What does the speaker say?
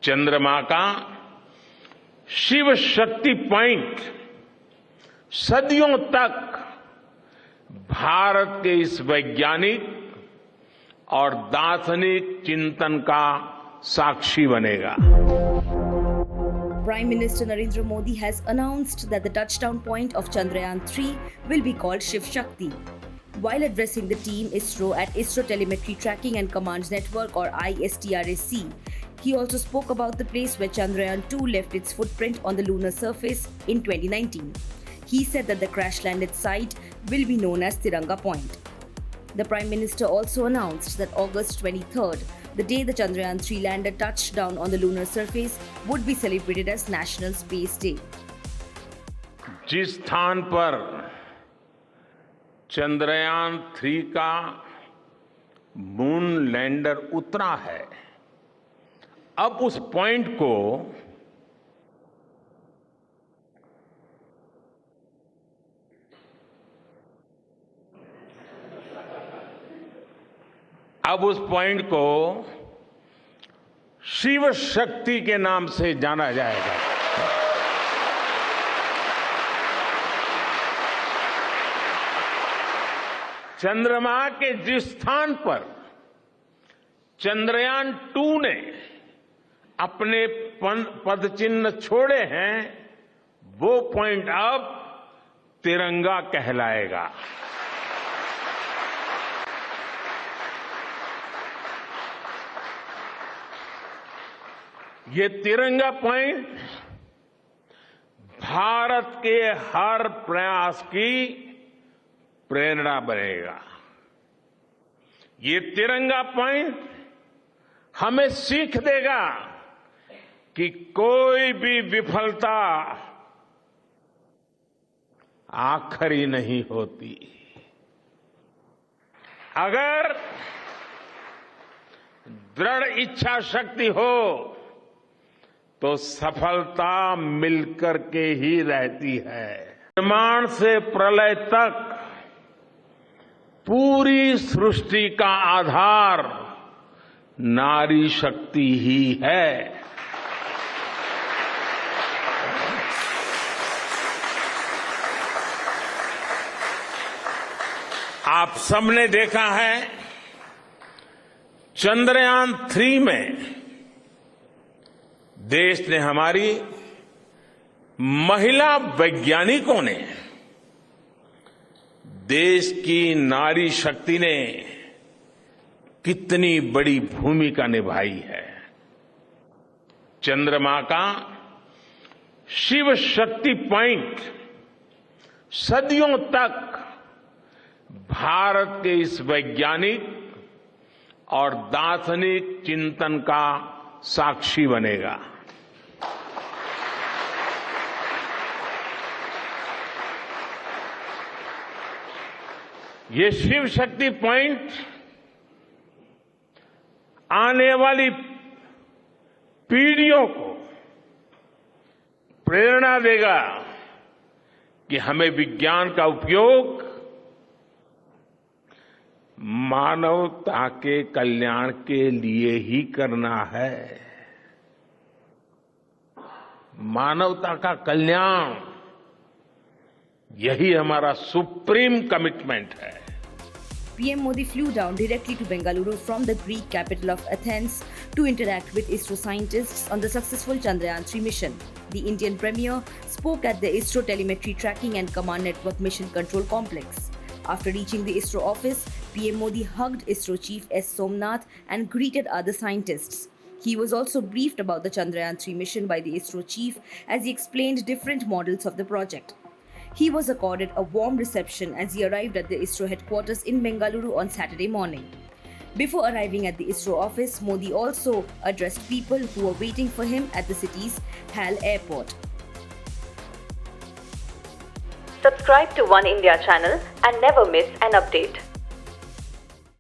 चंद्रमा का शिव शक्ति पॉइंट सदियों तक भारत के इस वैज्ञानिक और दार्शनिक चिंतन का साक्षी बनेगा। Prime Minister Narendra Modi has announced that the touchdown point of Chandrayaan-3 will be called Shiv Shakti. While addressing the team ISRO at ISRO Telemetry Tracking and Command Network or ISTRAC, he also spoke about the place where Chandrayaan-2 left its footprint on the lunar surface in 2019. He said that the crash-landed site will be known as Tiranga Point. The Prime Minister also announced that August 23rd, the day the Chandrayaan-3 lander touched down on the lunar surface, would be celebrated as National Space Day. जिस स्थान पर चंद्रयान-3 का moon lander उतरा है, अब उस point को शिव शक्ति के नाम से जाना जाएगा। चंद्रमा के जिस स्थान पर चंद्रयान-2 ने अपने पदचिन्ह छोड़े हैं, वो पॉइंट अब तिरंगा कहलाएगा। ये तिरंगा पॉइंट भारत के हर प्रयास की प्रेरणा बनेगा। ये तिरंगा पॉइंट हमें सीख देगा कि कोई भी विफलता आखिरी नहीं होती। अगर दृढ़ इच्छा शक्ति हो तो सफलता मिलकर के ही रहती है। निर्माण से प्रलय तक पूरी सृष्टि का आधार नारी शक्ति ही है। आप सबने देखा है, चंद्रयान-3 में देश ने, हमारी महिला वैज्ञानिकों ने, देश की नारी शक्ति ने कितनी बड़ी भूमिका निभाई है। चंद्रमा का शिव शक्ति पॉइंट सदियों तक भारत के इस वैज्ञानिक और दार्शनिक चिंतन का साक्षी बनेगा। ये शिव शक्ति पॉइंट आने वाली पीढ़ियों को प्रेरणा देगा कि हमें विज्ञान का उपयोग मानवता के कल्याण के लिए ही करना है। मानवता का कल्याण, यही हमारा सुप्रीम कमिटमेंट है। PM Modi flew down directly to Bengaluru from the Greek capital of Athens to interact with ISRO scientists on the successful Chandrayaan-3 mission. The Indian Premier spoke at the ISRO Telemetry Tracking and Command Network Mission Control Complex. After reaching the ISRO office, PM Modi hugged ISRO Chief S. Somnath and greeted other scientists. He was also briefed about the Chandrayaan-3 mission by the ISRO chief as he explained different models of the project. He was accorded a warm reception as he arrived at the ISRO headquarters in Bengaluru on Saturday morning. Before arriving at the ISRO office, Modi also addressed people who were waiting for him at the city's HAL airport. Subscribe to One India channel and never miss an update.